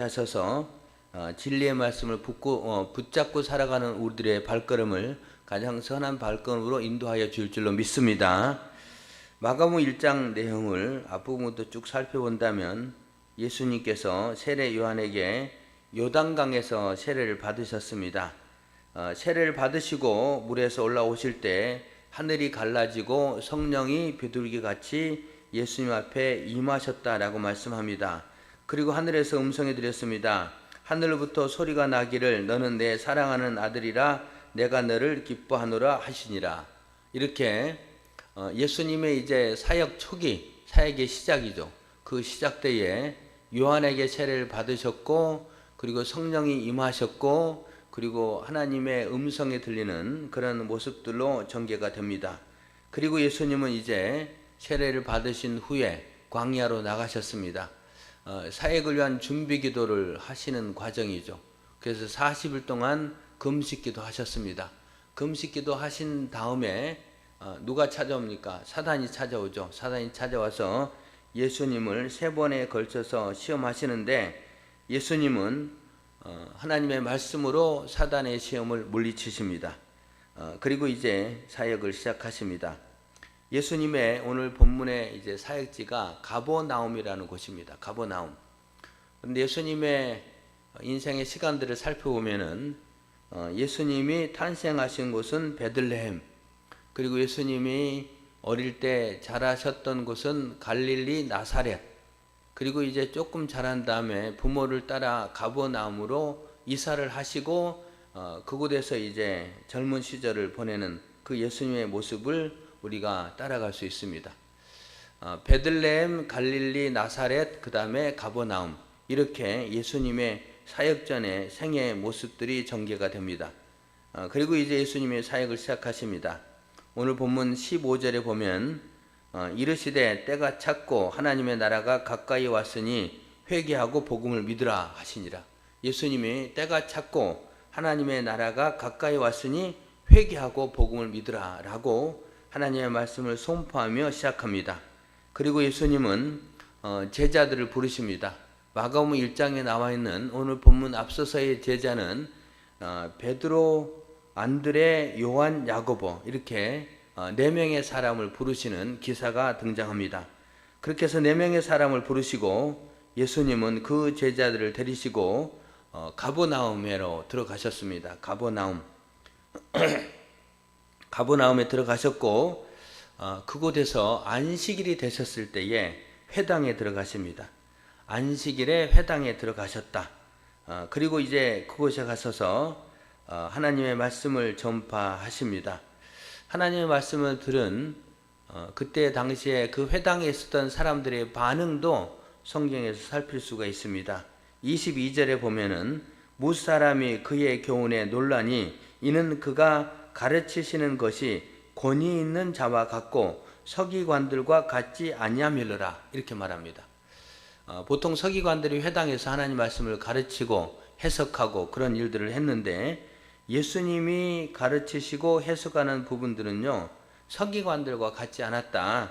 하셔서 진리의 말씀을 붙잡고 살아가는 우리들의 발걸음을 가장 선한 발걸음으로 인도하여 줄 줄로 믿습니다. 마가복음 1장 내용을 앞부분부터 쭉 살펴본다면 예수님께서 세례 요한에게 요단강에서 세례를 받으셨습니다. 세례를 받으시고 물에서 올라오실 때 하늘이 갈라지고 성령이 비둘기 같이 예수님 앞에 임하셨다라고 말씀합니다. 그리고 하늘에서 음성이 들렸습니다. 하늘로부터 소리가 나기를 너는 내 사랑하는 아들이라 내가 너를 기뻐하노라 하시니라. 이렇게 예수님의 이제 사역 초기, 사역의 시작이죠. 그 시작 때에 요한에게 세례를 받으셨고, 그리고 성령이 임하셨고, 그리고 하나님의 음성이 들리는 그런 모습들로 전개가 됩니다. 그리고 예수님은 이제 세례를 받으신 후에 광야로 나가셨습니다. 사역을 위한 준비 기도를 하시는 과정이죠. 그래서 40일 동안 금식 기도 하셨습니다. 금식 기도 하신 다음에 누가 찾아옵니까? 사단이 찾아오죠. 사단이 찾아와서 예수님을 3번에 걸쳐서 시험하시는데 예수님은 하나님의 말씀으로 사단의 시험을 물리치십니다. 그리고 이제 사역을 시작하십니다. 예수님의 오늘 본문의 이제 사역지가 가버나움이라는 곳입니다. 가버나움. 그런데 예수님의 인생의 시간들을 살펴보면은 예수님이 탄생하신 곳은 베들레헴, 그리고 예수님이 어릴 때 자라셨던 곳은 갈릴리 나사렛, 그리고 이제 조금 자란 다음에 부모를 따라 가버나움으로 이사를 하시고 그곳에서 이제 젊은 시절을 보내는 그 예수님의 모습을 우리가 따라갈 수 있습니다. 베들레헴, 갈릴리, 나사렛, 그 다음에 가버나움, 이렇게 예수님의 사역전의 생애의 모습들이 전개가 됩니다. 그리고 이제 예수님의 사역을 시작하십니다. 오늘 본문 15절에 보면 이르시되 때가 찼고 하나님의 나라가 가까이 왔으니 회개하고 복음을 믿으라 하시니라. 예수님이 때가 찼고 하나님의 나라가 가까이 왔으니 회개하고 복음을 믿으라 라고 하나님의 말씀을 선포하며 시작합니다. 그리고 예수님은 제자들을 부르십니다. 마가복음 1장에 나와 있는 오늘 본문 앞서서의 제자는 베드로, 안드레, 요한, 야고보, 이렇게 4명의 사람을 부르시는 기사가 등장합니다. 그렇게 해서 4명의 사람을 부르시고 예수님은 그 제자들을 데리시고 가버나움으로 들어가셨습니다. 가버나움에 들어가셨고 그곳에서 안식일이 되셨을 때에 회당에 들어가십니다. 안식일에 회당에 들어가셨다. 그리고 이제 그곳에 가셔서 하나님의 말씀을 전파하십니다. 하나님의 말씀을 들은 그때 당시에 그 회당에 있었던 사람들의 반응도 성경에서 살필 수가 있습니다. 22절에 보면은 무사람이 그의 교훈에 놀라니 이는 그가 가르치시는 것이 권위 있는 자와 같고 서기관들과 같지 아니함이로라, 이렇게 말합니다. 보통 서기관들이 회당에서 하나님 말씀을 가르치고 해석하고 그런 일들을 했는데 예수님이 가르치시고 해석하는 부분들은요, 서기관들과 같지 않았다,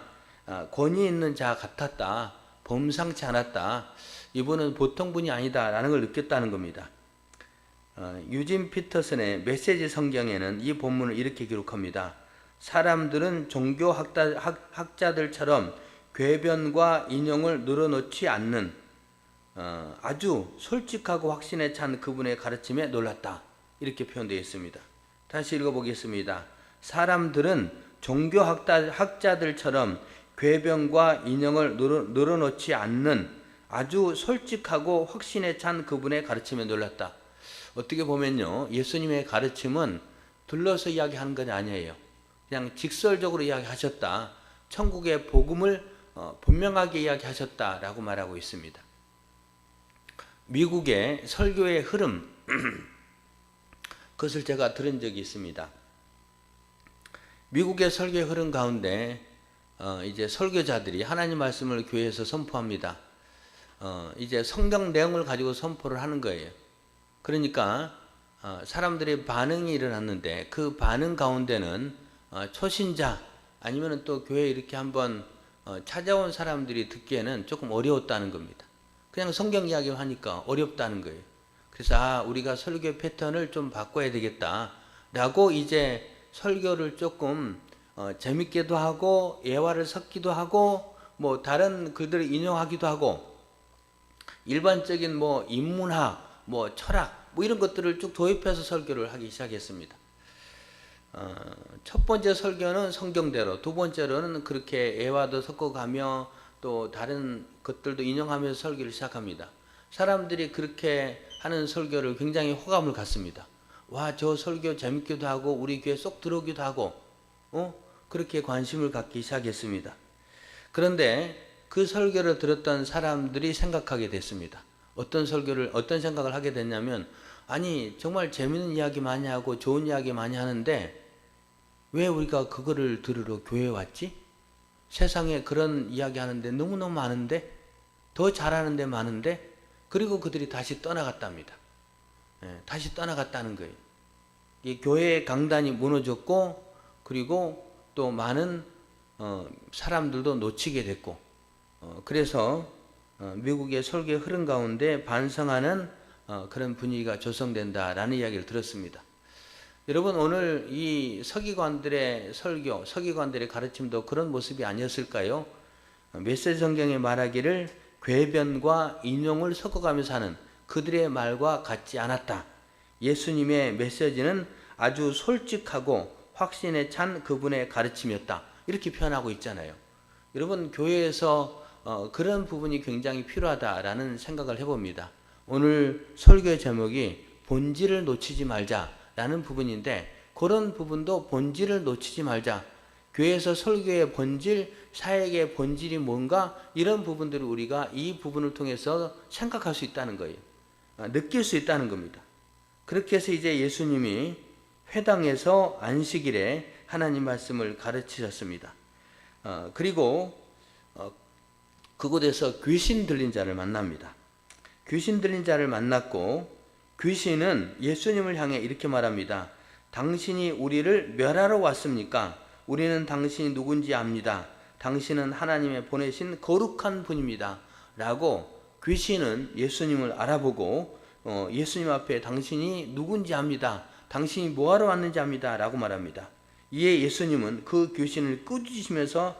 권위 있는 자 같았다, 범상치 않았다, 이분은 보통 분이 아니다라는 걸 느꼈다는 겁니다. 유진 피터슨의 메시지 성경에는 이 본문을 이렇게 기록합니다. 사람들은 종교 학자들처럼 궤변과 인용을 늘어놓지 않는 아주 솔직하고 확신에 찬 그분의 가르침에 놀랐다, 이렇게 표현되어 있습니다. 다시 읽어보겠습니다. 사람들은 종교 학자들처럼 궤변과 인용을 늘어놓지 않는 아주 솔직하고 확신에 찬 그분의 가르침에 놀랐다. 어떻게 보면요, 예수님의 가르침은 둘러서 이야기하는 건 아니에요. 그냥 직설적으로 이야기하셨다. 천국의 복음을 분명하게 이야기하셨다라고 말하고 있습니다. 미국의 설교의 흐름, 그것을 제가 들은 적이 있습니다. 미국의 설교의 흐름 가운데 이제 설교자들이 하나님 말씀을 교회에서 선포합니다. 이제 성경 내용을 가지고 선포를 하는 거예요. 그러니까 사람들의 반응이 일어났는데 그 반응 가운데는 초신자 아니면 또 교회에 이렇게 한번 찾아온 사람들이 듣기에는 조금 어려웠다는 겁니다. 그냥 성경 이야기를 하니까 어렵다는 거예요. 그래서 우리가 설교 패턴을 좀 바꿔야 되겠다 라고 이제 설교를 조금 재밌게도 하고 예화를 섞기도 하고 뭐 다른 글들을 인용하기도 하고 일반적인 뭐 인문학, 뭐 철학 뭐 이런 것들을 쭉 도입해서 설교를 하기 시작했습니다. 첫 번째 설교는 성경대로, 두 번째로는 그렇게 예화도 섞어가며 또 다른 것들도 인용하면서 설교를 시작합니다. 사람들이 그렇게 하는 설교를 굉장히 호감을 갖습니다. 와, 저 설교 재밌기도 하고 우리 귀에 쏙 들어오기도 하고 그렇게 관심을 갖기 시작했습니다. 그런데 그 설교를 들었던 사람들이 생각하게 됐습니다. 어떤 생각을 하게 됐냐면, 아니, 정말 재밌는 이야기 많이 하고 좋은 이야기 많이 하는데 왜 우리가 그거를 들으러 교회에 왔지? 세상에 그런 이야기 하는데 너무너무 많은데, 더 잘하는데 많은데, 그리고 그들이 다시 떠나갔답니다. 다시 떠나갔다는 거예요. 이 교회의 강단이 무너졌고, 그리고 또 많은 사람들도 놓치게 됐고, 그래서 미국의 설교의 흐름 가운데 반성하는 그런 분위기가 조성된다라는 이야기를 들었습니다. 여러분, 오늘 이 서기관들의 설교, 서기관들의 가르침도 그런 모습이 아니었을까요? 메시지 성경에 말하기를 궤변과 인용을 섞어가면서 하는 그들의 말과 같지 않았다. 예수님의 메시지는 아주 솔직하고 확신에 찬 그분의 가르침이었다. 이렇게 표현하고 있잖아요. 여러분, 교회에서 그런 부분이 굉장히 필요하다라는 생각을 해봅니다. 오늘 설교의 제목이 본질을 놓치지 말자라는 부분인데, 그런 부분도 본질을 놓치지 말자. 교회에서 설교의 본질, 사역의 본질이 뭔가, 이런 부분들을 우리가 이 부분을 통해서 생각할 수 있다는 거예요. 느낄 수 있다는 겁니다. 그렇게 해서 이제 예수님이 회당에서 안식일에 하나님 말씀을 가르치셨습니다. 그리고 그곳에서 귀신 들린 자를 만납니다. 귀신 들린 자를 만났고, 귀신은 예수님을 향해 이렇게 말합니다. 당신이 우리를 멸하러 왔습니까? 우리는 당신이 누군지 압니다. 당신은 하나님의 보내신 거룩한 분입니다. 라고 귀신은 예수님을 알아보고 예수님 앞에 당신이 누군지 압니다. 당신이 뭐하러 왔는지 압니다. 라고 말합니다. 이에 예수님은 그 귀신을 꾸짖으면서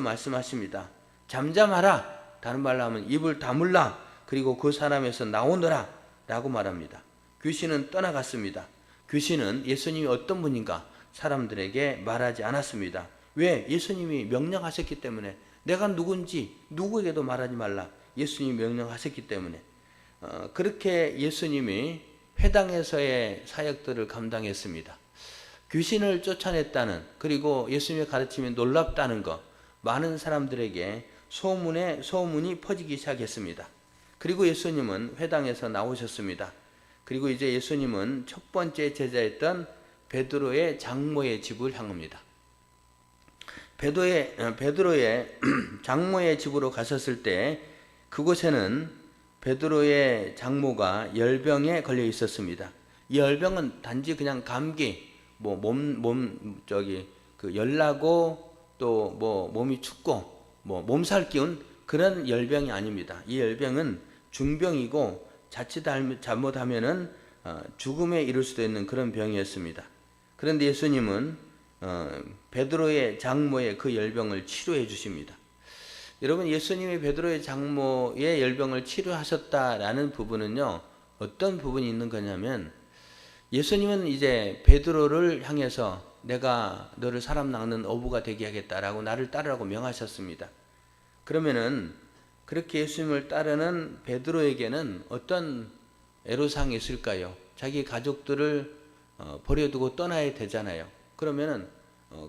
말씀하십니다. 잠잠하라. 다른 말로 하면 입을 다물라. 그리고 그 사람에서 나오너라. 라고 말합니다. 귀신은 떠나갔습니다. 귀신은 예수님이 어떤 분인가 사람들에게 말하지 않았습니다. 왜? 예수님이 명령하셨기 때문에. 내가 누군지 누구에게도 말하지 말라. 예수님이 명령하셨기 때문에. 그렇게 예수님이 회당에서의 사역들을 감당했습니다. 귀신을 쫓아냈다는, 그리고 예수님의 가르침이 놀랍다는 것, 많은 사람들에게 소문이 퍼지기 시작했습니다. 그리고 예수님은 회당에서 나오셨습니다. 그리고 이제 예수님은 첫 번째 제자였던 베드로의 장모의 집을 향합니다. 베드로의 장모의 집으로 가셨을 때 그곳에는 베드로의 장모가 열병에 걸려 있었습니다. 이 열병은 단지 그냥 감기, 열나고 또 몸이 춥고 몸살 기운 그런 열병이 아닙니다. 이 열병은 중병이고 자칫 잘못하면은 죽음에 이를 수도 있는 그런 병이었습니다. 그런데 예수님은 베드로의 장모의 그 열병을 치료해 주십니다. 여러분, 예수님이 베드로의 장모의 열병을 치료하셨다라는 부분은요, 어떤 부분이 있는 거냐면, 예수님은 이제 베드로를 향해서 내가 너를 사람 낚는 어부가 되게 하겠다라고 나를 따르라고 명하셨습니다. 그러면은 그렇게 예수님을 따르는 베드로에게는 어떤 애로사항이 있을까요? 자기 가족들을 버려두고 떠나야 되잖아요. 그러면은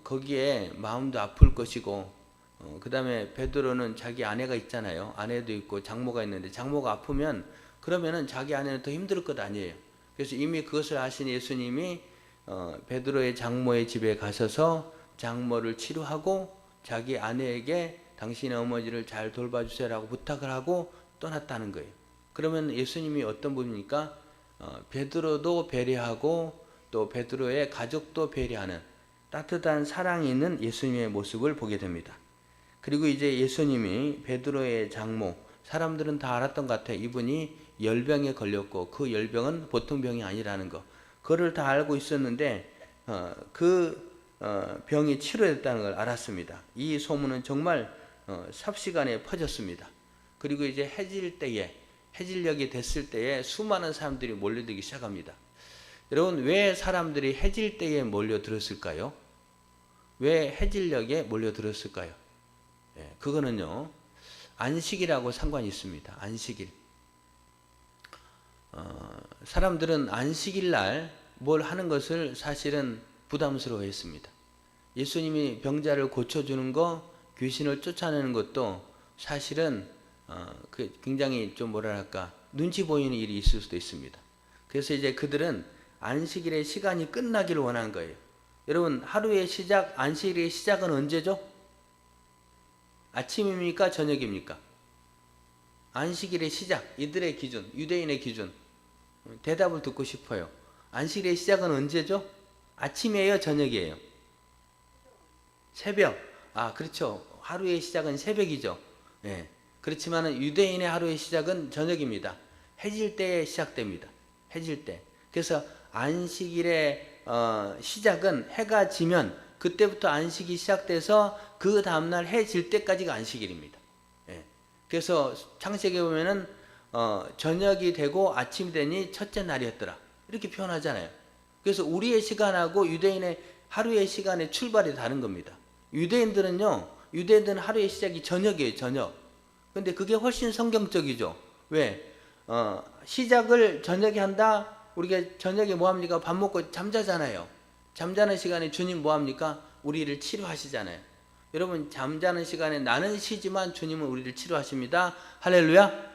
거기에 마음도 아플 것이고, 그 다음에 베드로는 자기 아내가 있잖아요. 아내도 있고 장모가 있는데 장모가 아프면 그러면은 자기 아내는 더 힘들 것 아니에요. 그래서 이미 그것을 아신 예수님이 베드로의 장모의 집에 가셔서 장모를 치료하고 자기 아내에게 당신의 어머니를 잘 돌봐주세요라고 부탁을 하고 떠났다는 거예요. 그러면 예수님이 어떤 분입니까? 베드로도 배려하고 또 베드로의 가족도 배려하는 따뜻한 사랑이 있는 예수님의 모습을 보게 됩니다. 그리고 이제 예수님이 베드로의 장모, 사람들은 다 알았던 것 같아요. 이분이 열병에 걸렸고 그 열병은 보통 병이 아니라는 거. 그거를 다 알고 있었는데 병이 치료됐다는 걸 알았습니다. 이 소문은 정말 삽시간에 퍼졌습니다. 그리고 이제 해질녘이 됐을 때에 수많은 사람들이 몰려들기 시작합니다. 여러분, 왜 사람들이 해질 때에 몰려들었을까요? 왜 해질녘에 몰려들었을까요? 그거는요, 안식이라고 상관이 있습니다. 안식일. 사람들은 안식일 날 뭘 하는 것을 사실은 부담스러워 했습니다. 예수님이 병자를 고쳐주는 거, 귀신을 쫓아내는 것도 사실은 굉장히 좀 뭐랄까 눈치 보이는 일이 있을 수도 있습니다. 그래서 이제 그들은 안식일의 시간이 끝나기를 원한 거예요. 여러분, 하루의 시작, 안식일의 시작은 언제죠? 아침입니까? 저녁입니까? 안식일의 시작, 이들의 기준, 유대인의 기준. 대답을 듣고 싶어요. 안식일의 시작은 언제죠? 아침이에요? 저녁이에요? 새벽. 그렇죠. 하루의 시작은 새벽이죠. 그렇지만 유대인의 하루의 시작은 저녁입니다. 해질 때에 시작됩니다. 해질 때. 그래서 안식일의 시작은 해가 지면 그때부터 안식이 시작돼서 그 다음날 해 질 때까지가 안식일입니다. 그래서 창세기에 보면은 저녁이 되고 아침이 되니 첫째 날이었더라. 이렇게 표현하잖아요. 그래서 우리의 시간하고 유대인의 하루의 시간의 출발이 다른 겁니다. 유대인들은 하루의 시작이 저녁이에요, 저녁. 근데 그게 훨씬 성경적이죠. 왜? 시작을 저녁에 한다? 우리가 저녁에 뭐 합니까? 밥 먹고 잠자잖아요. 잠자는 시간에 주님 뭐 합니까? 우리를 치료하시잖아요. 여러분, 잠자는 시간에 나는 쉬지만 주님은 우리를 치료하십니다. 할렐루야.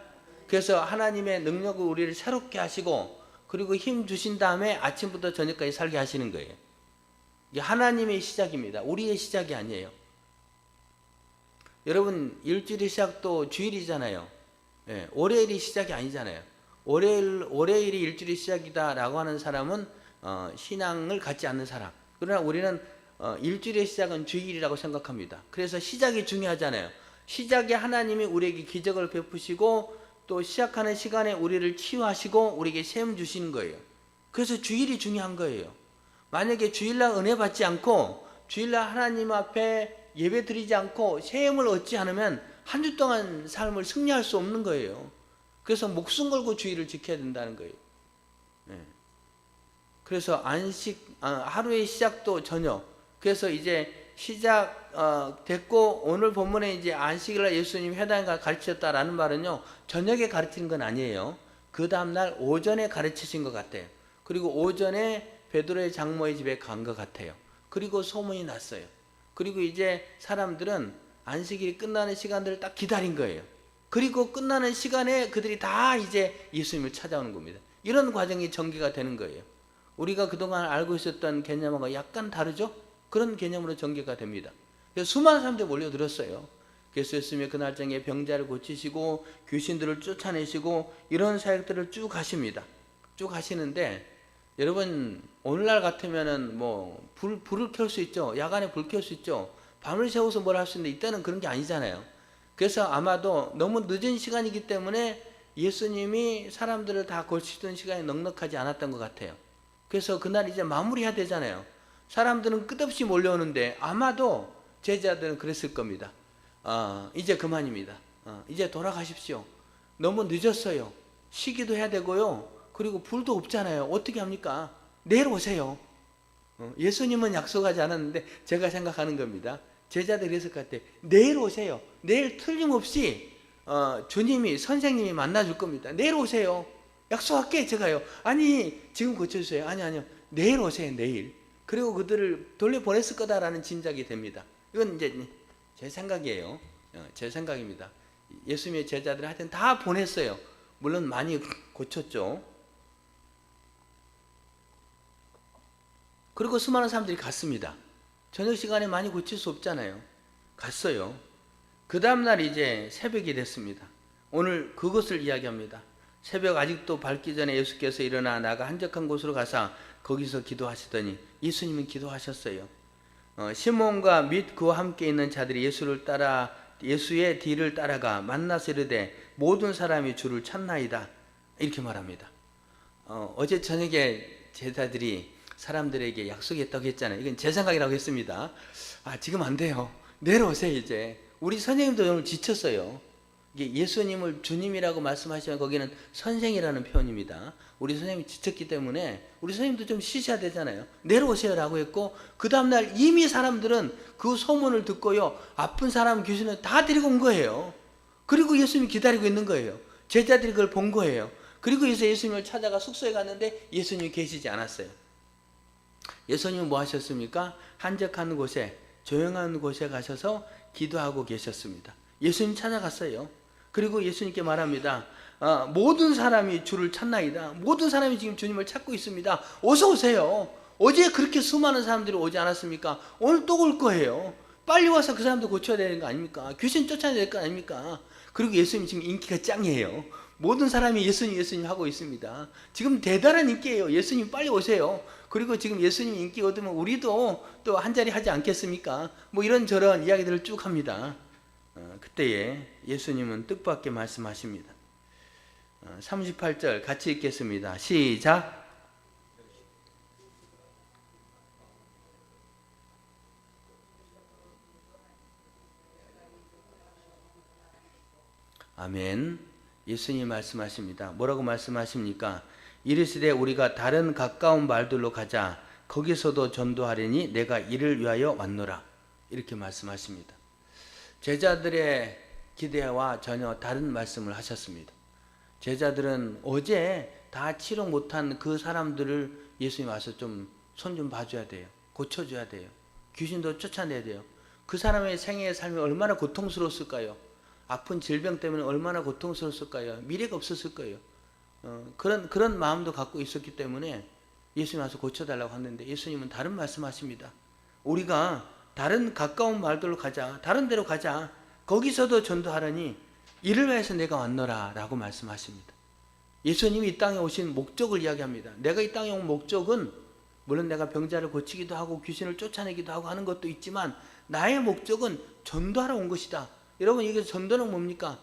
그래서 하나님의 능력을 우리를 새롭게 하시고 그리고 힘 주신 다음에 아침부터 저녁까지 살게 하시는 거예요. 이게 하나님의 시작입니다. 우리의 시작이 아니에요. 여러분, 일주일의 시작도 주일이잖아요. 월요일이 시작이 아니잖아요. 월요일이 일주일의 시작이다라고 하는 사람은 신앙을 갖지 않는 사람. 그러나 우리는 일주일의 시작은 주일이라고 생각합니다. 그래서 시작이 중요하잖아요. 시작에 하나님이 우리에게 기적을 베푸시고 또 시작하는 시간에 우리를 치유하시고 우리에게 세움 주시는 거예요. 그래서 주일이 중요한 거예요. 만약에 주일날 은혜 받지 않고 주일날 하나님 앞에 예배 드리지 않고 세움을 얻지 않으면 한 주 동안 삶을 승리할 수 없는 거예요. 그래서 목숨 걸고 주일을 지켜야 된다는 거예요. 그래서 하루의 시작도 저녁. 그래서 이제 시작 됐고 오늘 본문에 이제 안식일날 예수님이 회당에 가르치셨다라는 말은요, 저녁에 가르치는 건 아니에요. 그 다음날 오전에 가르치신 것 같아요. 그리고 오전에 베드로의 장모의 집에 간 것 같아요. 그리고 소문이 났어요. 그리고 이제 사람들은 안식일이 끝나는 시간들을 딱 기다린 거예요. 그리고 끝나는 시간에 그들이 다 이제 예수님을 찾아오는 겁니다. 이런 과정이 전개가 되는 거예요. 우리가 그동안 알고 있었던 개념하고 약간 다르죠? 그런 개념으로 전개가 됩니다. 그래서 수많은 사람들이 몰려들었어요. 그래서 예수님이 그날장에 병자를 고치시고 귀신들을 쫓아내시고 이런 사역들을 쭉 하십니다. 쭉 하시는데 여러분, 오늘날 같으면은 뭐 불을 켤 수 있죠. 야간에 불 켤 수 있죠. 밤을 새워서 뭘 할 수 있는데 이때는 그런 게 아니잖아요. 그래서 아마도 너무 늦은 시간이기 때문에 예수님이 사람들을 다 고치던 시간이 넉넉하지 않았던 것 같아요. 그래서 그날 이제 마무리해야 되잖아요. 사람들은 끝없이 몰려오는데 아마도 제자들은 그랬을 겁니다. 이제 그만입니다. 이제 돌아가십시오. 너무 늦었어요. 쉬기도 해야 되고요. 그리고 불도 없잖아요. 어떻게 합니까? 내일 오세요. 예수님은 약속하지 않았는데 제가 생각하는 겁니다. 제자들이 그랬을 것 같아요. 내일 오세요. 내일 틀림없이 주님이 선생님이 만나줄 겁니다. 내일 오세요. 약속할게 제가요. 아니 지금 고쳐주세요. 아니요. 내일 오세요. 내일. 그리고 그들을 돌려보냈을 거다라는 짐작이 됩니다. 이건 이제 제 생각이에요. 제 생각입니다. 예수님의 제자들 하여튼 다 보냈어요. 물론 많이 고쳤죠. 그리고 수많은 사람들이 갔습니다. 저녁 시간에 많이 고칠 수 없잖아요. 갔어요. 그 다음날 이제 새벽이 됐습니다. 오늘 그것을 이야기합니다. 새벽 아직도 밝기 전에 예수께서 일어나 나가 한적한 곳으로 가서 거기서 기도하시더니 예수님은 기도하셨어요. 시몬과 및 그와 함께 있는 자들이 예수의 뒤를 따라가 만나서 이르되 모든 사람이 주를 찾나이다. 이렇게 말합니다. 어제 저녁에 제자들이 사람들에게 약속했다고 했잖아요. 이건 제 생각이라고 했습니다. 지금 안 돼요. 내려오세요 이제. 우리 선생님도 오늘 지쳤어요. 이게 예수님을 주님이라고 말씀하시면 거기는 선생이라는 표현입니다. 우리 선생님이 지쳤기 때문에 우리 선생님도 좀 쉬셔야 되잖아요. 내려오세요 라고 했고, 그 다음날 이미 사람들은 그 소문을 듣고요, 아픈 사람 귀신을 다 데리고 온 거예요. 그리고 예수님이 기다리고 있는 거예요. 제자들이 그걸 본 거예요. 그리고 예수님을 찾아가 숙소에 갔는데 예수님이 계시지 않았어요. 예수님은 뭐 하셨습니까? 한적한 곳에, 조용한 곳에 가셔서 기도하고 계셨습니다. 예수님 찾아갔어요. 그리고 예수님께 말합니다. 모든 사람이 주를 찾나이다. 모든 사람이 지금 주님을 찾고 있습니다. 어서 오세요. 어제 그렇게 수많은 사람들이 오지 않았습니까? 오늘 또 올 거예요. 빨리 와서 그 사람도 고쳐야 되는 거 아닙니까? 귀신 쫓아내야 될 거 아닙니까? 그리고 예수님 지금 인기가 짱이에요. 모든 사람이 예수님 하고 있습니다. 지금 대단한 인기예요. 예수님 빨리 오세요. 그리고 지금 예수님 인기 얻으면 우리도 또 한 자리 하지 않겠습니까? 뭐 이런저런 이야기들을 쭉 합니다. 그때에 예수님은 뜻밖의 말씀하십니다. 38절 같이 읽겠습니다. 시작. 아멘. 예수님 말씀하십니다. 뭐라고 말씀하십니까? 이르시되 우리가 다른 가까운 말들로 가자. 거기서도 전도하려니 내가 이를 위하여 왔노라. 이렇게 말씀하십니다. 제자들의 기대와 전혀 다른 말씀을 하셨습니다. 제자들은 어제 다 치료 못한 그 사람들을 예수님 와서 좀 손 좀 봐줘야 돼요. 고쳐줘야 돼요. 귀신도 쫓아내야 돼요. 그 사람의 생애의 삶이 얼마나 고통스러웠을까요? 아픈 질병 때문에 얼마나 고통스러웠을까요? 미래가 없었을 거예요. 그런 마음도 갖고 있었기 때문에 예수님 와서 고쳐달라고 하는데 예수님은 다른 말씀하십니다. 우리가 다른 가까운 말들로 가자. 다른 데로 가자. 거기서도 전도하라니 이를 위해서 내가 왔노라 라고 말씀하십니다. 예수님이 이 땅에 오신 목적을 이야기합니다. 내가 이 땅에 온 목적은 물론 내가 병자를 고치기도 하고 귀신을 쫓아내기도 하고 하는 것도 있지만 나의 목적은 전도하러 온 것이다. 여러분 이게 전도는 뭡니까?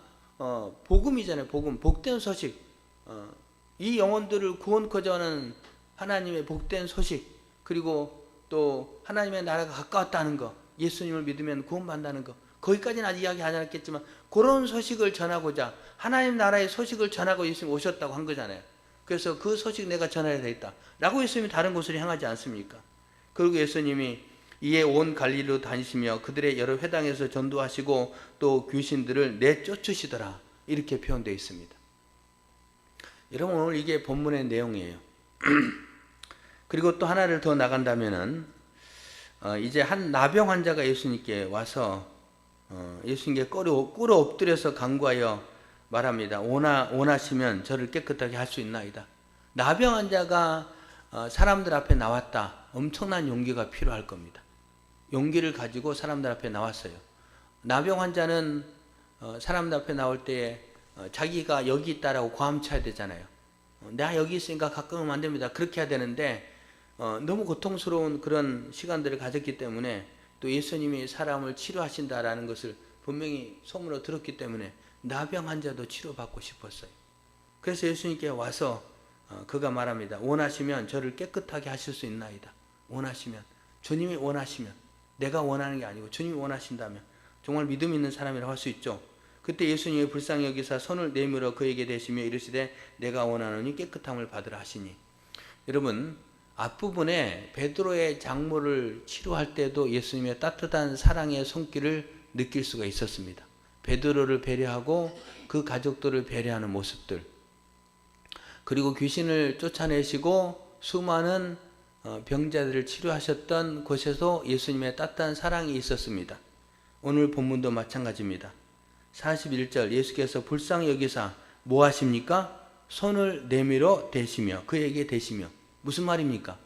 복음이잖아요. 복음. 복된 소식. 이 영혼들을 구원코자 하는 하나님의 복된 소식. 그리고 또 하나님의 나라가 가까웠다는 거. 예수님을 믿으면 구원받는다는 거. 거기까지는 아직 이야기하지 않았겠지만 그런 소식을 전하고자 하나님 나라의 소식을 전하고 예수님이 오셨다고 한 거잖아요. 그래서 그 소식 내가 전해야 되겠다 라고 예수님이 다른 곳으로 향하지 않습니까? 그리고 예수님이 이에 온 갈릴리로 다니시며 그들의 여러 회당에서 전도하시고 또 귀신들을 내쫓으시더라. 이렇게 표현되어 있습니다. 여러분 오늘 이게 본문의 내용이에요. 그리고 또 하나를 더 나간다면은 이제 한 나병 환자가 예수님께 와서 예수님께 꿇어 엎드려서 간구하여 말합니다. 원하시면 저를 깨끗하게 할 수 있나이다. 나병 환자가 사람들 앞에 나왔다. 엄청난 용기가 필요할 겁니다. 용기를 가지고 사람들 앞에 나왔어요. 나병 환자는 사람들 앞에 나올 때에 자기가 여기 있다라고 고함쳐야 되잖아요. 내가 여기 있으니까 가까우면 안 됩니다. 그렇게 해야 되는데 너무 고통스러운 그런 시간들을 가졌기 때문에 또 예수님이 사람을 치료하신다라는 것을 분명히 소문으로 들었기 때문에 나병 환자도 치료받고 싶었어요. 그래서 예수님께 와서 그가 말합니다. 원하시면 저를 깨끗하게 하실 수 있나이다. 원하시면, 주님이 원하시면, 내가 원하는 게 아니고 주님이 원하신다면 정말 믿음 있는 사람이라고 할 수 있죠. 그때 예수님이 불쌍히 여기사 손을 내밀어 그에게 대시며 이르시되 내가 원하노니 깨끗함을 받으라 하시니. 여러분 앞부분에 베드로의 장모를 치료할 때도 예수님의 따뜻한 사랑의 손길을 느낄 수가 있었습니다. 베드로를 배려하고 그 가족들을 배려하는 모습들, 그리고 귀신을 쫓아내시고 수많은 병자들을 치료하셨던 곳에서 예수님의 따뜻한 사랑이 있었습니다. 오늘 본문도 마찬가지입니다. 41절 예수께서 불쌍히 여기사 뭐 하십니까? 손을 내밀어 대시며 그에게 대시며. 무슨 말입니까?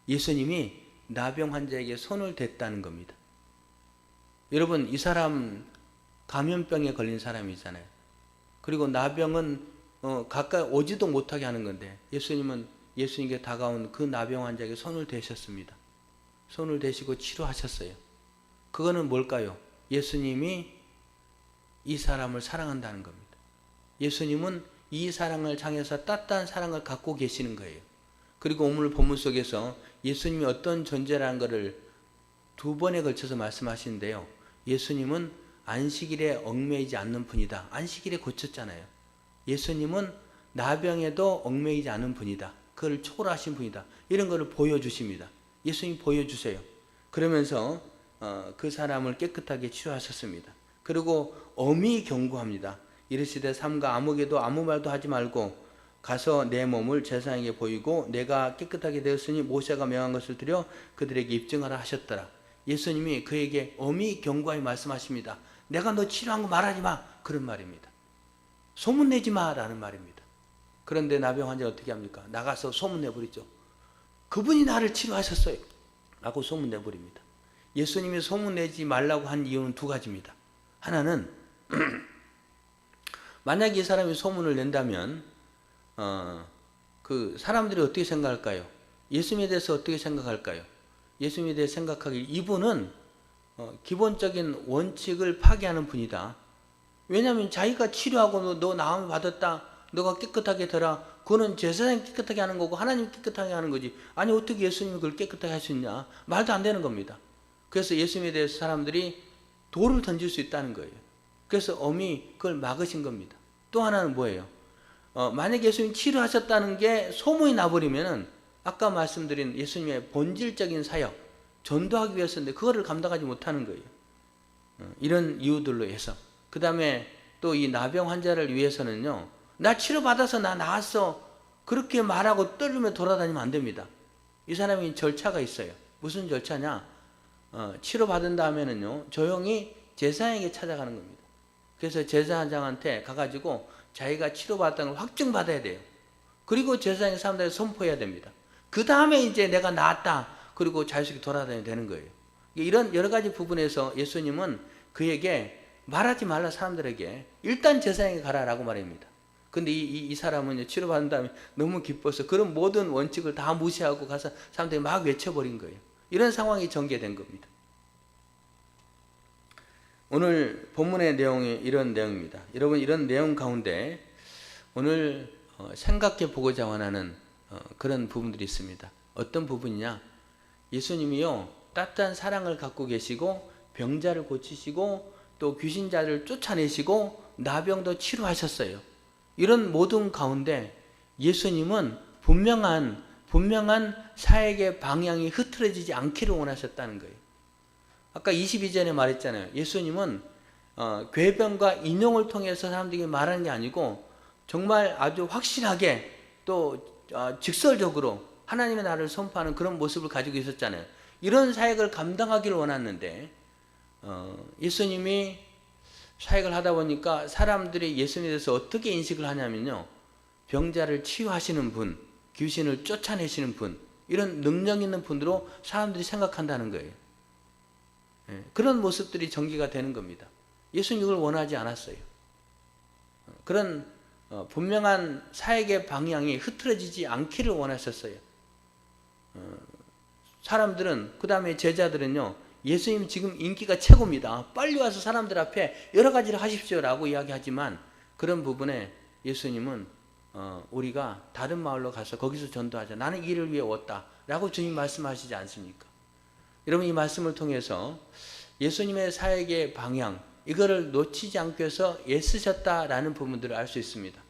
예수님이 나병 환자에게 손을 댔다는 겁니다. 여러분 이 사람 감염병에 걸린 사람이잖아요. 그리고 나병은 가까이 오지도 못하게 하는 건데 예수님은 예수님께 다가온 그 나병 환자에게 손을 대셨습니다. 손을 대시고 치료하셨어요. 그거는 뭘까요? 예수님이 이 사람을 사랑한다는 겁니다. 예수님은 이 사랑을 향해서 따뜻한 사랑을 갖고 계시는 거예요. 그리고 오늘 본문 속에서 예수님이 어떤 존재라는 것을 두 번에 걸쳐서 말씀하시는데요. 예수님은 안식일에 얽매이지 않는 분이다. 안식일에 고쳤잖아요. 예수님은 나병에도 얽매이지 않은 분이다. 그걸 초월하신 분이다. 이런 것을 보여주십니다. 예수님 보여주세요. 그러면서 그 사람을 깨끗하게 치유하셨습니다. 그리고 엄히 경고합니다. 이르시되 삼가 아무에게도 아무 말도 하지 말고 가서 내 몸을 제사장에게 보이고 내가 깨끗하게 되었으니 모세가 명한 것을 드려 그들에게 입증하라 하셨더라. 예수님이 그에게 엄히 경고하여 말씀하십니다. 내가 너 치료한 거 말하지 마. 그런 말입니다. 소문내지 마라는 말입니다. 그런데 나병 환자가 어떻게 합니까? 나가서 소문내버리죠. 그분이 나를 치료하셨어요 라고 소문내버립니다. 예수님이 소문내지 말라고 한 이유는 두 가지입니다. 하나는 만약에 이 사람이 소문을 낸다면 그 사람들이 어떻게 생각할까요? 예수님에 대해서 어떻게 생각할까요? 예수님에 대해 생각하길 이분은 기본적인 원칙을 파괴하는 분이다. 왜냐하면 자기가 치료하고 너 나음을 받았다. 너가 깨끗하게 되라. 그거는 제사장이 깨끗하게 하는 거고 하나님 깨끗하게 하는 거지. 아니 어떻게 예수님이 그걸 깨끗하게 할 수 있냐. 말도 안 되는 겁니다. 그래서 예수님에 대해서 사람들이 돌을 던질 수 있다는 거예요. 그래서 엄히 그걸 막으신 겁니다. 또 하나는 뭐예요? 만약 예수님이 치료하셨다는 게 소문이 나버리면은 아까 말씀드린 예수님의 본질적인 사역, 전도하기 위해서인데 그거를 감당하지 못하는 거예요. 이런 이유들로 해서. 그 다음에 또 이 나병 환자를 위해서는요. 나 치료받아서 나 나았어. 그렇게 말하고 떨며 돌아다니면 안 됩니다. 이 사람이 절차가 있어요. 무슨 절차냐? 치료받은 다음에는요. 조용히 제사장에게 찾아가는 겁니다. 그래서 제사장한테 가가지고 자기가 치료받았다는 걸 확증받아야 돼요. 그리고 제사장이 사람들에게 선포해야 됩니다. 그 다음에 이제 내가 나았다. 그리고 자유롭게 돌아다녀야 되는 거예요. 이런 여러 가지 부분에서 예수님은 그에게 말하지 말라 사람들에게 일단 제사장에게 가라라고 말합니다. 근데 이 사람은 치료받은 다음에 너무 기뻐서 그런 모든 원칙을 다 무시하고 가서 사람들이 막 외쳐버린 거예요. 이런 상황이 전개된 겁니다. 오늘 본문의 내용이 이런 내용입니다. 여러분 이런 내용 가운데 오늘 생각해 보고자 원하는 그런 부분들이 있습니다. 어떤 부분이냐? 예수님이요 따뜻한 사랑을 갖고 계시고 병자를 고치시고 또 귀신자를 쫓아내시고 나병도 치료하셨어요. 이런 모든 가운데 예수님은 분명한 사역의 방향이 흐트러지지 않기를 원하셨다는 거예요. 아까 22절에 말했잖아요. 예수님은 궤변과 인용을 통해서 사람들에게 말하는 게 아니고 정말 아주 확실하게 또 직설적으로 하나님의 나라를 선포하는 그런 모습을 가지고 있었잖아요. 이런 사역을 감당하기를 원했는데 예수님이 사역을 하다 보니까 사람들이 예수님에 대해서 어떻게 인식을 하냐면요. 병자를 치유하시는 분, 귀신을 쫓아내시는 분, 이런 능력 있는 분으로 사람들이 생각한다는 거예요. 그런 모습들이 전개가 되는 겁니다. 예수님 이걸 원하지 않았어요. 그런 분명한 사역의 방향이 흐트러지지 않기를 원하셨어요. 사람들은 그 다음에 제자들은요. 예수님 지금 인기가 최고입니다. 빨리 와서 사람들 앞에 여러 가지를 하십시오라고 이야기하지만 그런 부분에 예수님은 우리가 다른 마을로 가서 거기서 전도하자. 나는 이 일을 위해 왔다라고 주님 말씀하시지 않습니까? 여러분 이 말씀을 통해서 예수님의 사역의 방향 이거를 놓치지 않기 위해서 애쓰셨다라는 부분들을 알 수 있습니다.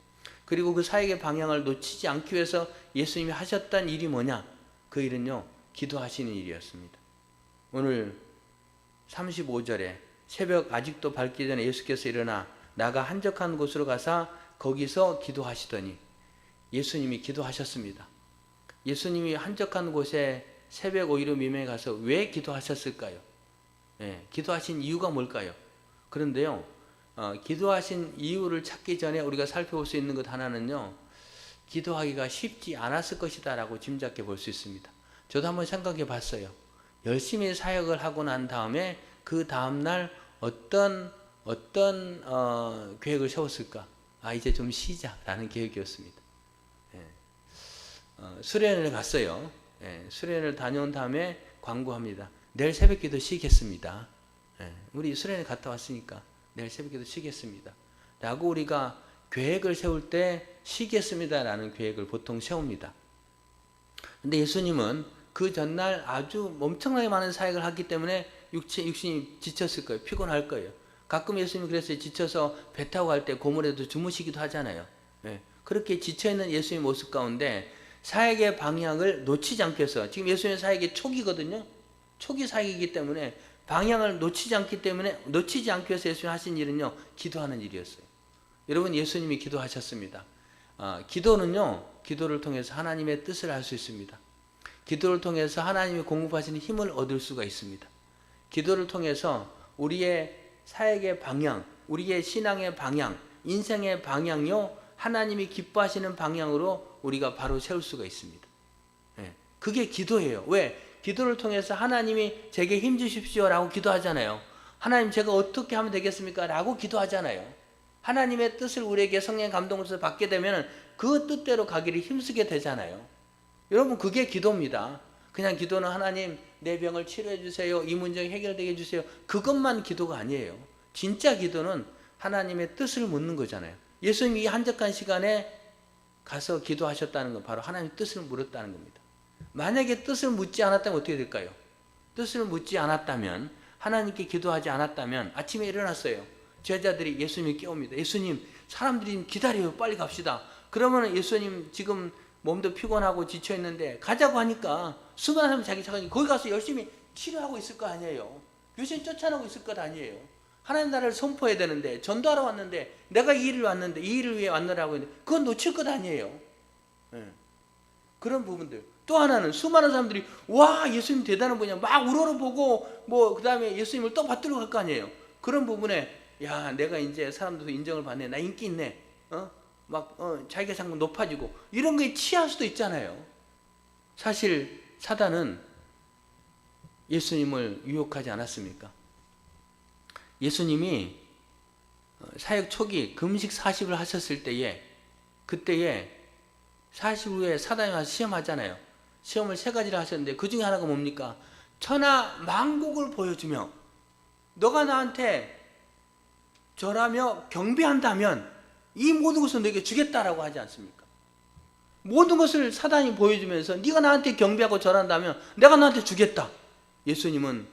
그리고 그 사역의 방향을 놓치지 않기 위해서 예수님이 하셨던 일이 뭐냐? 그 일은요. 기도하시는 일이었습니다. 오늘 35절에 새벽 아직도 밝기 전에 예수께서 일어나 나가 한적한 곳으로 가사 거기서 기도하시더니 예수님이 기도하셨습니다. 예수님이 한적한 곳에 새벽 오이로 미명에 가서 왜 기도하셨을까요? 기도하신 이유가 뭘까요? 그런데요, 기도하신 이유를 찾기 전에 우리가 살펴볼 수 있는 것 하나는요, 기도하기가 쉽지 않았을 것이다 라고 짐작해 볼 수 있습니다. 저도 한번 생각해 봤어요. 열심히 사역을 하고 난 다음에 그 다음날 어떤 계획을 세웠을까? 이제 좀 쉬자라는 계획이었습니다. 수련회를 갔어요. 수련회를 다녀온 다음에 광고합니다. 내일 새벽기도 쉬겠습니다. 우리 수련회 갔다 왔으니까 내일 새벽기도 쉬겠습니다. 라고 우리가 계획을 세울 때 쉬겠습니다라는 계획을 보통 세웁니다. 근데 예수님은 그 전날 아주 엄청나게 많은 사역을 했기 때문에 육신이 지쳤을 거예요. 피곤할 거예요. 가끔 예수님이 그랬어요. 지쳐서 배 타고 갈 때 고물에도 주무시기도 하잖아요. 예. 그렇게 지쳐있는 예수님의 모습 가운데 사역의 방향을 놓치지 않기 위해서, 지금 예수님의 사역이 초기거든요. 초기 사역이기 때문에 방향을 놓치지 않기 위해서 예수님이 하신 일은요, 기도하는 일이었어요. 여러분, 예수님이 기도하셨습니다. 기도를 통해서 하나님의 뜻을 알 수 있습니다. 기도를 통해서 하나님이 공급하시는 힘을 얻을 수가 있습니다. 기도를 통해서 우리의 사역의 방향, 우리의 신앙의 방향, 인생의 방향요, 하나님이 기뻐하시는 방향으로 우리가 바로 세울 수가 있습니다. 그게 기도예요. 왜? 기도를 통해서 하나님이 제게 힘 주십시오 라고 기도하잖아요. 하나님, 제가 어떻게 하면 되겠습니까? 라고 기도하잖아요. 하나님의 뜻을 우리에게 성령 감동으로서 받게 되면 그 뜻대로 가기를 힘쓰게 되잖아요. 여러분, 그게 기도입니다. 그냥 기도는 하나님 내 병을 치료해 주세요, 이 문제 해결되게 해주세요, 그것만 기도가 아니에요. 진짜 기도는 하나님의 뜻을 묻는 거잖아요. 예수님이 이 한적한 시간에 가서 기도하셨다는 건 바로 하나님의 뜻을 물었다는 겁니다. 만약에 뜻을 묻지 않았다면 어떻게 될까요? 뜻을 묻지 않았다면, 하나님께 기도하지 않았다면, 아침에 일어났어요. 제자들이 예수님을 깨웁니다. 예수님, 사람들이 기다려요. 빨리 갑시다. 그러면 예수님 지금 몸도 피곤하고 지쳐있는데 가자고 하니까 수많은 사람이 자기 착하니 거기 가서 열심히 치료하고 있을 거 아니에요. 귀신 쫓아내고 있을 것 아니에요. 하나님 나라를 선포해야 되는데, 전도하러 왔는데, 내가 이 일을 왔는데, 이 일을 위해 왔느라고 했는데 그건 놓칠 것 아니에요. 그런 부분들. 또 하나는 수많은 사람들이 와, 예수님 대단한 분이야 막 우러러보고 그 다음에 예수님을 또 받들어 갈 거 아니에요. 그런 부분에 야, 내가 이제 사람들도 인정을 받네, 나 인기 있네, 자기가 상금 높아지고, 이런 거에 취할 수도 있잖아요. 사실 사단은 예수님을 유혹하지 않았습니까? 예수님이 사역 초기 금식 40을 하셨을 때에, 그때에 40 후에 사단이 와서 시험하잖아요. 시험을 3가지를 하셨는데 그 중에 하나가 뭡니까? 천하 만국을 보여주며 너가 나한테 절하며 경배한다면 이 모든 것을 너에게 주겠다라고 하지 않습니까? 모든 것을 사단이 보여주면서 네가 나한테 경배하고 절한다면 내가 너한테 주겠다. 예수님은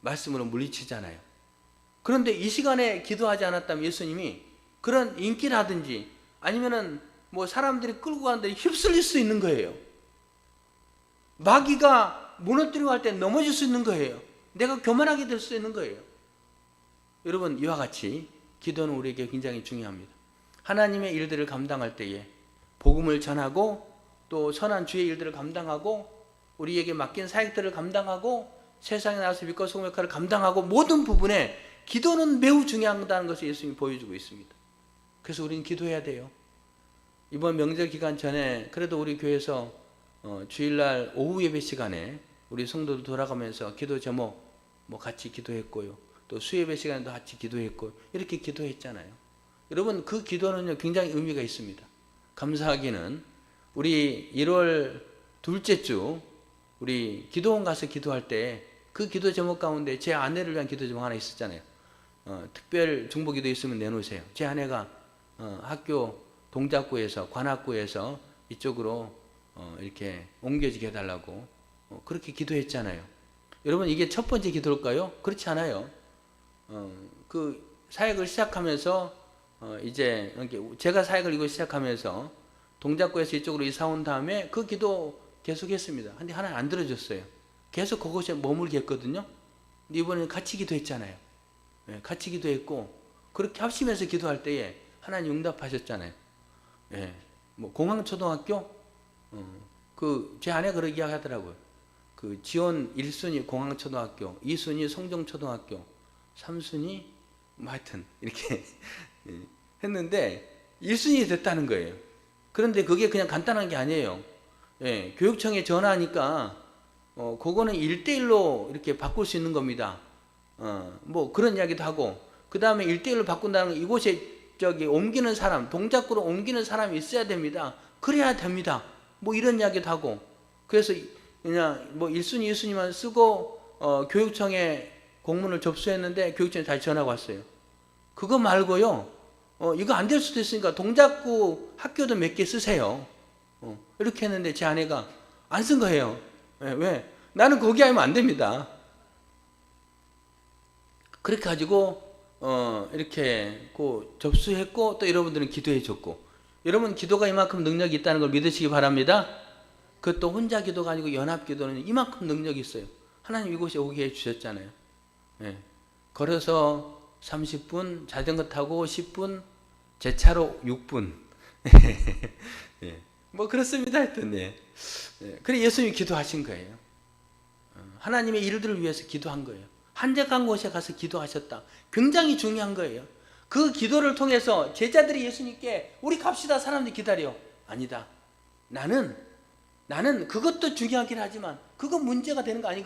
말씀으로 물리치잖아요. 그런데 이 시간에 기도하지 않았다면 예수님이 그런 인기라든지 아니면은 사람들이 끌고 가는 데 휩쓸릴 수 있는 거예요. 마귀가 무너뜨리고 할 때 넘어질 수 있는 거예요. 내가 교만하게 될 수 있는 거예요. 여러분, 이와 같이 기도는 우리에게 굉장히 중요합니다. 하나님의 일들을 감당할 때에 복음을 전하고 또 선한 주의 일들을 감당하고 우리에게 맡긴 사역들을 감당하고 세상에 나와서 믿고 소금 역할을 감당하고 모든 부분에 기도는 매우 중요하다는 것을 예수님이 보여주고 있습니다. 그래서 우리는 기도해야 돼요. 이번 명절 기간 전에 그래도 우리 교회에서 주일날 오후 예배 시간에 우리 성도들 돌아가면서 기도 제목 같이 기도했고요. 또 수예배 시간에도 같이 기도했고 이렇게 기도했잖아요. 여러분, 그 기도는요 굉장히 의미가 있습니다. 감사하기는 우리 1월 둘째 주 우리 기도원 가서 기도할 때 그 기도 제목 가운데 제 아내를 위한 기도 제목 하나 있었잖아요. 특별 중보기도 있으면 내놓으세요. 제 아내가 학교 동작구에서 관악구에서 이쪽으로 이렇게 옮겨지게 해달라고 그렇게 기도했잖아요. 여러분, 이게 첫 번째 기도일까요? 그렇지 않아요. 그 사역을 시작하면서 이제 제가 사역을 이거 시작하면서 동작구에서 이쪽으로 이사 온 다음에 그 기도 계속했습니다. 근데 하나님 안 들어줬어요. 계속 그곳에 머물게 했거든요. 근데 이번에는 같이 기도했잖아요. 같이 기도했고 그렇게 합심해서 기도할 때에 하나님 응답하셨잖아요. 공항초등학교 제 아내가 그렇게 이야기하더라고요. 그 지원 1순위 공항초등학교, 2순위 성정초등학교, 3순위 하여튼 이렇게 했는데 1순위 됐다는 거예요. 그런데 그게 그냥 간단한 게 아니에요. 교육청에 전화하니까 그거는 1대1로 이렇게 바꿀 수 있는 겁니다. 그런 이야기도 하고, 그 다음에 1대1로 바꾼다는 건 이곳에 옮기는 사람, 동작구로 옮기는 사람이 있어야 됩니다. 그래야 됩니다. 이런 이야기도 하고, 그래서 그냥 1순위, 2순위만 쓰고 교육청에 공문을 접수했는데 교육청에 다시 전화가 왔어요. 그거 말고요, 이거 안 될 수도 있으니까 동작구 학교도 몇 개 쓰세요. 이렇게 했는데 제 아내가 안 쓴 거예요. 왜? 나는 거기 하면 안 됩니다. 그렇게 가지고 이렇게 접수했고 또 여러분들은 기도해 줬고, 여러분 기도가 이만큼 능력이 있다는 걸 믿으시기 바랍니다. 그것도 혼자 기도가 아니고 연합 기도는 이만큼 능력이 있어요. 하나님 이곳에 오게 해 주셨잖아요. 걸어서 30분, 자전거 타고 10분, 제 차로 6분. 뭐 그렇습니다 했더니, 그래 예수님이 기도하신 거예요. 하나님의 일들을 위해서 기도한 거예요. 한적한 곳에 가서 기도하셨다. 굉장히 중요한 거예요. 그 기도를 통해서 제자들이 예수님께 우리 갑시다, 사람들이 기다려. 아니다. 나는 그것도 중요하긴 하지만 그거 문제가 되는 거 아니에요.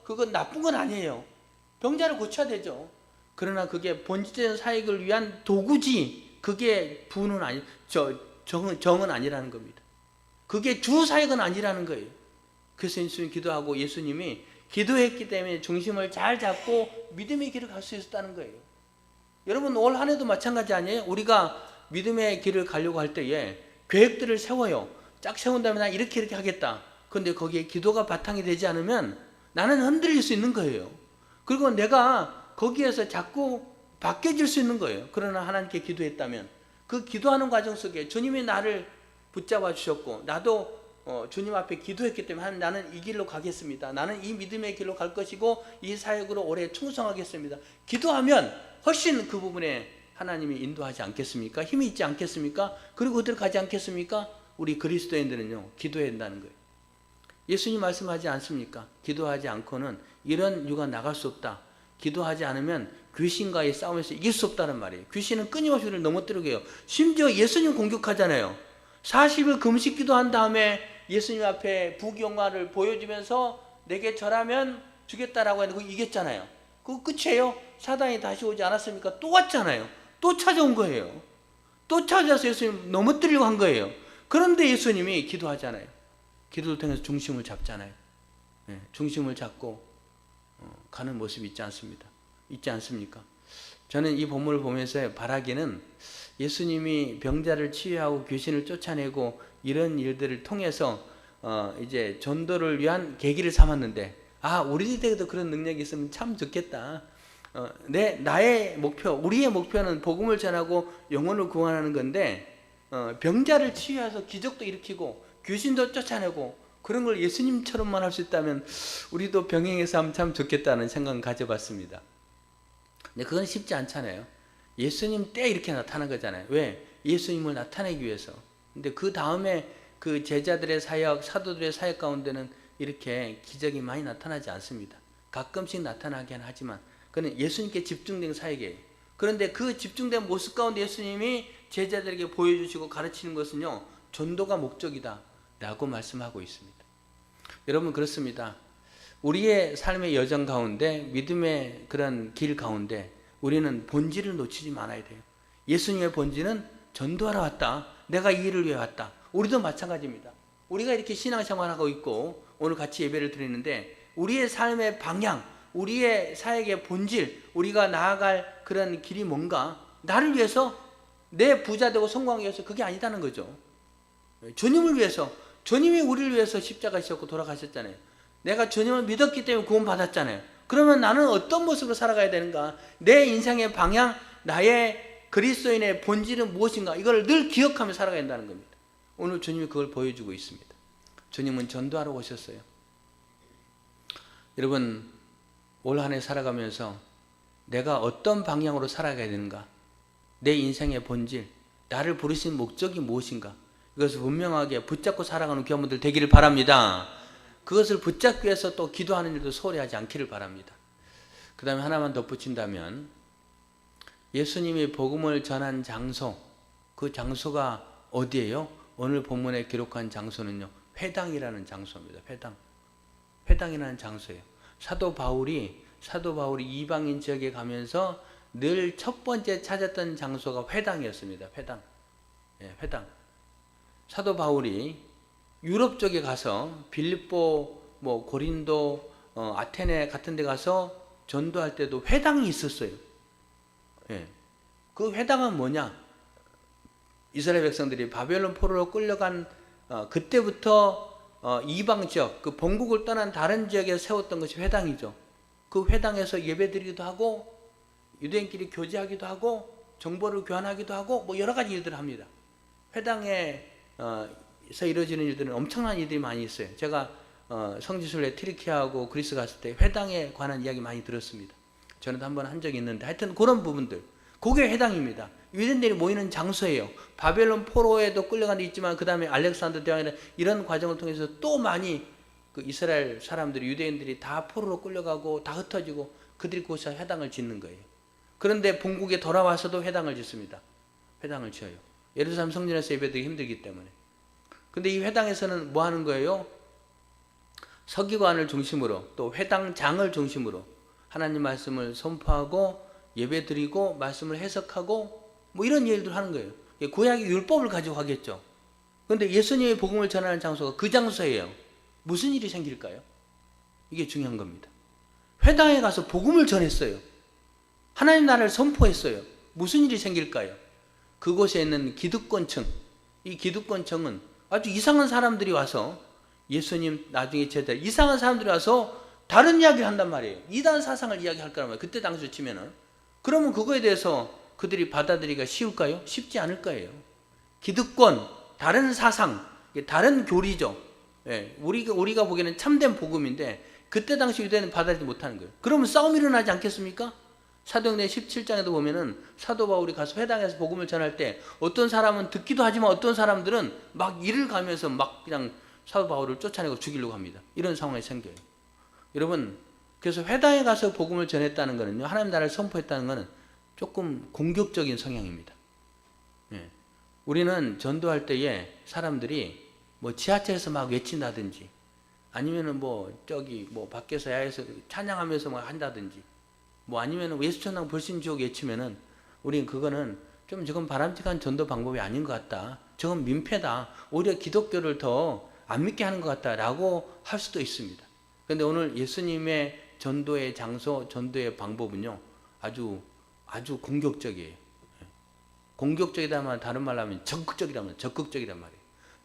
그거 나쁜 건 아니에요. 병자를 고쳐야 되죠. 그러나 그게 본질적인 사역을 위한 도구지, 그게 부는 아니, 정은 아니라는 겁니다. 그게 주 사역은 아니라는 거예요. 그래서 예수님 기도하고 예수님이 기도했기 때문에 중심을 잘 잡고 믿음의 길을 갈 수 있었다는 거예요. 여러분 올 한 해도 마찬가지 아니에요? 우리가 믿음의 길을 가려고 할 때에 계획들을 세워요. 쫙 세운 다음에 나 이렇게 하겠다. 그런데 거기에 기도가 바탕이 되지 않으면 나는 흔들릴 수 있는 거예요. 그리고 내가 거기에서 자꾸 바뀌어질 수 있는 거예요. 그러나 하나님께 기도했다면 그 기도하는 과정 속에 주님이 나를 붙잡아 주셨고 나도 주님 앞에 기도했기 때문에 나는 이 길로 가겠습니다. 나는 이 믿음의 길로 갈 것이고 이 사역으로 오래 충성하겠습니다. 기도하면 훨씬 그 부분에 하나님이 인도하지 않겠습니까? 힘이 있지 않겠습니까? 그리고 그대로 가지 않겠습니까? 우리 그리스도인들은요, 기도해야 한다는 거예요. 예수님 말씀하지 않습니까? 기도하지 않고는 이런 유가 나갈 수 없다. 기도하지 않으면 귀신과의 싸움에서 이길 수 없다는 말이에요. 귀신은 끊임없이 우리를 넘어뜨리게 해요. 심지어 예수님 공격하잖아요. 40일 금식 기도한 다음에 예수님 앞에 부귀영화를 보여주면서 내게 절하면 주겠다라고 했는데 그거 이겼잖아요. 그거 끝이에요. 사단이 다시 오지 않았습니까? 또 왔잖아요. 또 찾아온 거예요. 또 찾아서 예수님 넘어뜨리려고 한 거예요. 그런데 예수님이 기도하잖아요. 기도를 통해서 중심을 잡잖아요. 중심을 잡고 가는 모습이 있지 않습니까? 저는 이 본문을 보면서 바라기는 예수님이 병자를 치유하고 귀신을 쫓아내고 이런 일들을 통해서 이제 전도를 위한 계기를 삼았는데, 우리들에게도 그런 능력이 있으면 참 좋겠다. 나의 목표, 우리의 목표는 복음을 전하고 영혼을 구원하는 건데, 병자를 치유해서 기적도 일으키고 귀신도 쫓아내고 그런 걸 예수님처럼만 할 수 있다면 우리도 병행해서 하면 참 좋겠다는 생각을 가져봤습니다. 근데 그건 쉽지 않잖아요. 예수님 때 이렇게 나타난 거잖아요. 왜? 예수님을 나타내기 위해서. 근데 그 다음에 그 제자들의 사역, 사도들의 사역 가운데는 이렇게 기적이 많이 나타나지 않습니다. 가끔씩 나타나긴 하지만 그는 예수님께 집중된 사역이에요. 그런데 그 집중된 모습 가운데 예수님이 제자들에게 보여주시고 가르치는 것은요, 전도가 목적이다 라고 말씀하고 있습니다. 여러분 그렇습니다. 우리의 삶의 여정 가운데, 믿음의 그런 길 가운데 우리는 본질을 놓치지 말아야 돼요. 예수님의 본질은 전도하러 왔다. 내가 이 일을 위해 왔다. 우리도 마찬가지입니다. 우리가 이렇게 신앙생활하고 있고 오늘 같이 예배를 드리는데 우리의 삶의 방향, 우리의 사역의 본질, 우리가 나아갈 그런 길이 뭔가, 나를 위해서, 내 부자 되고 성공하기 위해서 그게 아니다는 거죠. 주님을 위해서, 주님이 우리를 위해서 십자가 지셨고 돌아가셨잖아요. 내가 주님을 믿었기 때문에 구원 받았잖아요. 그러면 나는 어떤 모습으로 살아가야 되는가? 내 인생의 방향, 나의 그리스도인의 본질은 무엇인가? 이걸 늘 기억하며 살아가야 한다는 겁니다. 오늘 주님이 그걸 보여주고 있습니다. 주님은 전도하러 오셨어요. 여러분 올 한 해 살아가면서 내가 어떤 방향으로 살아가야 되는가? 내 인생의 본질, 나를 부르신 목적이 무엇인가? 이것을 분명하게 붙잡고 살아가는 교회분들 되기를 바랍니다. 그것을 붙잡기 위해서 또 기도하는 일도 소홀히 하지 않기를 바랍니다. 그 다음에 하나만 덧붙인다면 예수님이 복음을 전한 장소, 그 장소가 어디예요? 오늘 본문에 기록한 장소는요, 회당이라는 장소입니다. 회당이라는 장소예요. 사도 바울이 이방인 지역에 가면서 늘 첫 번째 찾았던 장소가 회당이었습니다. 회당. 사도 바울이 유럽 쪽에 가서 빌립보, 고린도, 아테네 같은 데 가서 전도할 때도 회당이 있었어요. 그 회당은 뭐냐? 이스라엘 백성들이 바벨론 포로로 끌려간 그때부터 이방 지역, 그 본국을 떠난 다른 지역에 세웠던 것이 회당이죠. 그 회당에서 예배드리기도 하고 유대인끼리 교제하기도 하고 정보를 교환하기도 하고 뭐 여러 가지 일들을 합니다. 회당에서 이루어지는 일들은 엄청난 일들이 많이 있어요. 제가 성지순례 튀르키예하고 그리스 갔을 때 회당에 관한 이야기 많이 들었습니다. 저는 한번 한 적이 있는데 하여튼 그런 부분들, 그게 회당입니다. 유대인들이 모이는 장소예요. 바벨론 포로에도 끌려간 데 있지만 그 다음에 알렉산더 대왕이나 이런 과정을 통해서 또 많이 그 이스라엘 사람들이, 유대인들이 다 포로로 끌려가고 다 흩어지고 그들이 그곳에 회당을 짓는 거예요. 그런데 본국에 돌아와서도 회당을 짓습니다. 회당을 지어요. 예루살렘 성전에서 예배드리기 힘들기 때문에. 근데 이 회당에서는 뭐 하는 거예요? 서기관을 중심으로 또 회당장을 중심으로 하나님 말씀을 선포하고 예배드리고 말씀을 해석하고 뭐 이런 일들을 하는 거예요. 구약의 율법을 가지고 하겠죠. 그런데 예수님의 복음을 전하는 장소가 그 장소예요. 무슨 일이 생길까요? 이게 중요한 겁니다. 회당에 가서 복음을 전했어요. 하나님 나라를 선포했어요. 무슨 일이 생길까요? 그곳에 있는 기득권층, 이 기득권층은 아주 이상한 사람들이 와서 예수님 나중에 제자 이상한 사람들이 와서 다른 이야기를 한단 말이에요. 이단 사상을 이야기할 거란 말이에요. 그때 당시로 치면은. 그러면 그거에 대해서 그들이 받아들이기가 쉬울까요? 쉽지 않을 거예요. 기득권, 다른 사상, 다른 교리죠. 예, 우리가 보기에는 참된 복음인데 그때 당시 유대인은 받아들이지 못하는 거예요. 그러면 싸움이 일어나지 않겠습니까? 사도행전 17장에도 보면은 사도 바울이 가서 회당에서 복음을 전할 때 어떤 사람은 듣기도 하지만 어떤 사람들은 막 이를 가면서 막 그냥 사도 바울을 쫓아내고 죽이려고 합니다. 이런 상황이 생겨요. 여러분, 그래서 회당에 가서 복음을 전했다는 것은요, 하나님 나라를 선포했다는 것은 조금 공격적인 성향입니다. 예. 우리는 전도할 때에 사람들이 뭐 지하철에서 막 외친다든지 아니면은 뭐 저기 뭐 밖에서 야외에서 찬양하면서 막 한다든지 뭐 아니면은 예수천당 불신지옥 외치면은 우리는 그거는 좀 저건 바람직한 전도 방법이 아닌 것 같다. 저건 민폐다. 오히려 기독교를 더 안 믿게 하는 것 같다라고 할 수도 있습니다. 그런데 오늘 예수님의 전도의 장소, 전도의 방법은요, 아주 공격적이에요. 공격적이다만 다른 말로 하면 적극적이란 말이에요.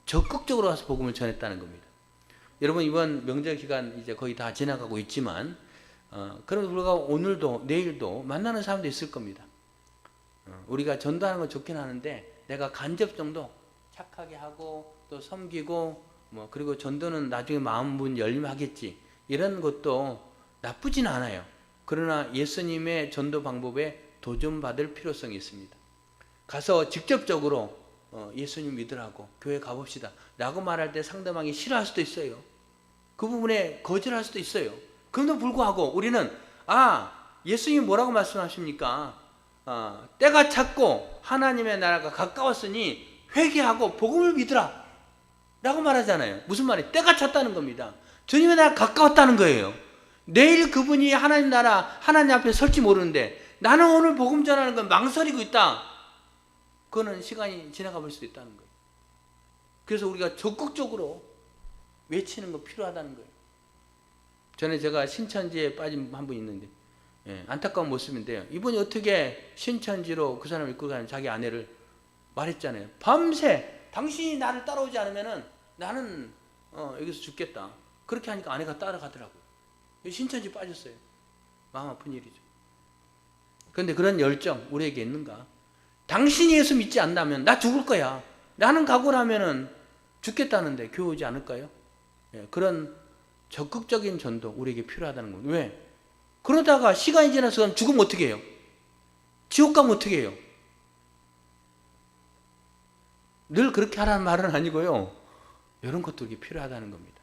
적극적으로 와서 복음을 전했다는 겁니다. 여러분, 이번 명절 기간 이제 거의 다 지나가고 있지만, 그럼에도 불구하고 오늘도 내일도 만나는 사람도 있을 겁니다. 우리가 전도하는 건 좋긴 하는데 내가 간접 정도 착하게 하고 또 섬기고 뭐 그리고 전도는 나중에 마음 열리면 하겠지, 이런 것도 나쁘진 않아요. 그러나 예수님의 전도 방법에 도전받을 필요성이 있습니다. 가서 직접적으로 예수님 믿으라고 교회 가봅시다 라고 말할 때 상대방이 싫어할 수도 있어요. 그 부분에 거절할 수도 있어요. 그럼에도 불구하고 우리는 예수님이 뭐라고 말씀하십니까? 때가 찼고 하나님의 나라가 가까웠으니 회개하고 복음을 믿으라 라고 말하잖아요. 무슨 말이에요? 때가 찼다는 겁니다. 주님의 나라가 가까웠다는 거예요. 내일 그분이 하나님 나라, 하나님 앞에 설지 모르는데 나는 오늘 복음 전하는 건 망설이고 있다. 그거는 시간이 지나가 볼 수도 있다는 거예요. 그래서 우리가 적극적으로 외치는 거 필요하다는 거예요. 전에 제가 신천지에 빠진 한 분 있는데, 안타까운 모습인데요. 이분이 어떻게 신천지로 그 사람을 이끌고 가는 자기 아내를 말했잖아요. 밤새 당신이 나를 따라오지 않으면은 나는 여기서 죽겠다. 그렇게 하니까 아내가 따라가더라고요. 신천지 빠졌어요. 마음 아픈 일이죠. 그런데 그런 열정 우리에게 있는가? 당신이 예수 믿지 않는다면 나 죽을 거야. 나는 각오라면은 죽겠다는데 교회 오지 않을까요? 그런 적극적인 전도 우리에게 필요하다는 겁니다. 왜? 그러다가 시간이 지나서 죽으면 어떻게 해요? 지옥 가면 어떻게 해요? 늘 그렇게 하라는 말은 아니고요. 이런 것도 필요하다는 겁니다.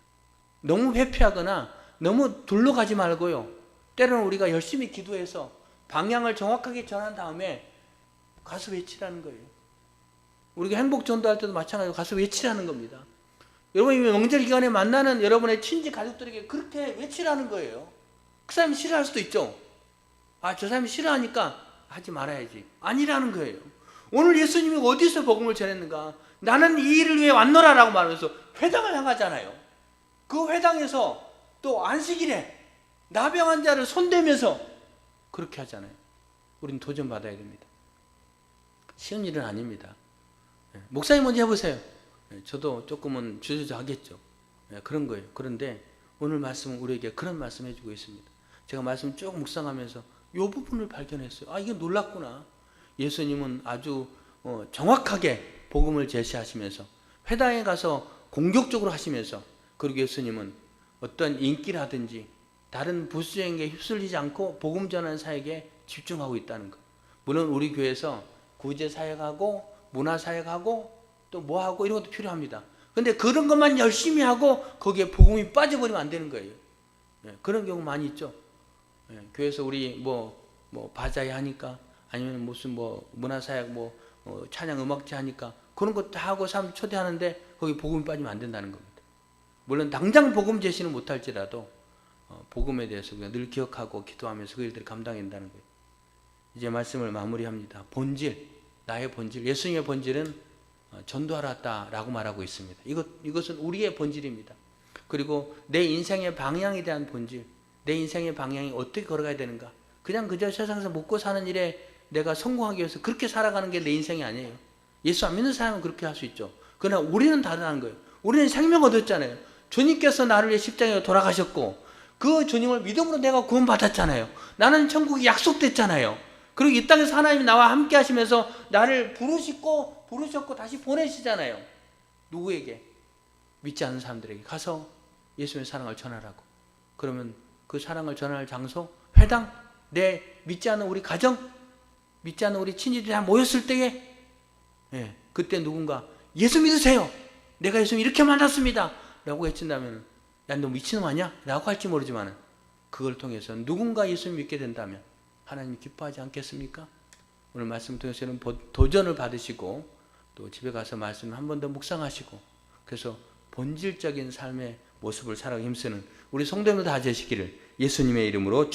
너무 회피하거나 너무 둘러가지 말고요. 때로는 우리가 열심히 기도해서 방향을 정확하게 전한 다음에 가서 외치라는 거예요. 우리가 행복 전도할 때도 마찬가지로 가서 외치라는 겁니다. 여러분, 이 명절 기간에 만나는 여러분의 친지 가족들에게 그렇게 외치라는 거예요. 그 사람이 싫어할 수도 있죠. 저 사람이 싫어하니까 하지 말아야지. 아니라는 거예요. 오늘 예수님이 어디서 복음을 전했는가? 나는 이 일을 위해 왔노라라고 말하면서 회당을 향하잖아요. 그 회당에서 또 안식일에 나병 환자를 손대면서 그렇게 하잖아요. 우리는 도전받아야 됩니다. 쉬운 일은 아닙니다. 목사님 먼저 해보세요. 저도 조금은 주저주 하겠죠. 그런 거예요. 그런데 오늘 말씀은 우리에게 그런 말씀 해주고 있습니다. 제가 말씀 쭉 묵상하면서 이 부분을 발견했어요. 아, 이게 놀랍구나. 예수님은 아주 정확하게 복음을 제시하시면서 회당에 가서 공격적으로 하시면서, 그리고 예수님은 어떤 인기라든지 다른 부수행에 휩쓸리지 않고 복음 전하는 사역에 집중하고 있다는 거. 물론 우리 교회에서 구제 사역하고 문화 사역하고 또 뭐하고 이런 것도 필요합니다. 근데 그런 것만 열심히 하고 거기에 복음이 빠져버리면 안 되는 거예요. 그런 경우 많이 있죠. 교회에서 우리 뭐 바자회 하니까, 아니면 무슨 문화 사역 찬양 음악제 하니까 그런 것도 하고 사람 초대하는데 거기 복음이 빠지면 안 된다는 겁니다. 물론 당장 복음 제시는 못할지라도 복음에 대해서 늘 기억하고 기도하면서 그 일들을 감당해야 된다는 거예요. 이제 말씀을 마무리합니다. 본질, 나의 본질, 예수님의 본질은 전도하러 왔다라고 말하고 있습니다. 이것은 우리의 본질입니다. 그리고 내 인생의 방향에 대한 본질, 내 인생의 방향이 어떻게 걸어가야 되는가. 그냥 그저 세상에서 먹고 사는 일에 내가 성공하기 위해서 그렇게 살아가는 게 내 인생이 아니에요. 예수 안 믿는 사람은 그렇게 할 수 있죠. 그러나 우리는 다르다는 거예요. 우리는 생명 얻었잖아요. 주님께서 나를 위해 십자가에 돌아가셨고 그 주님을 믿음으로 내가 구원받았잖아요. 나는 천국이 약속됐잖아요. 그리고 이 땅에서 하나님이 나와 함께 하시면서 나를 부르셨고 다시 보내시잖아요. 누구에게? 믿지 않는 사람들에게 가서 예수님의 사랑을 전하라고. 그러면 그 사랑을 전할 장소, 회당, 내 믿지 않는 우리 가정, 믿지 않는 우리 친지들이 다 모였을 때에 그때 누군가 예수 믿으세요. 내가 예수님 이렇게 만났습니다. 라고 외친다면, 야, 너 미친놈 아니야? 라고 할지 모르지만 그걸 통해서 누군가 예수님 믿게 된다면 하나님 기뻐하지 않겠습니까? 오늘 말씀 통해서는 도전을 받으시고 또 집에 가서 말씀 한 번 더 묵상하시고, 그래서 본질적인 삶의 모습을 살아가기 힘쓰는 우리 성도님들 다 되시기를 예수님의 이름으로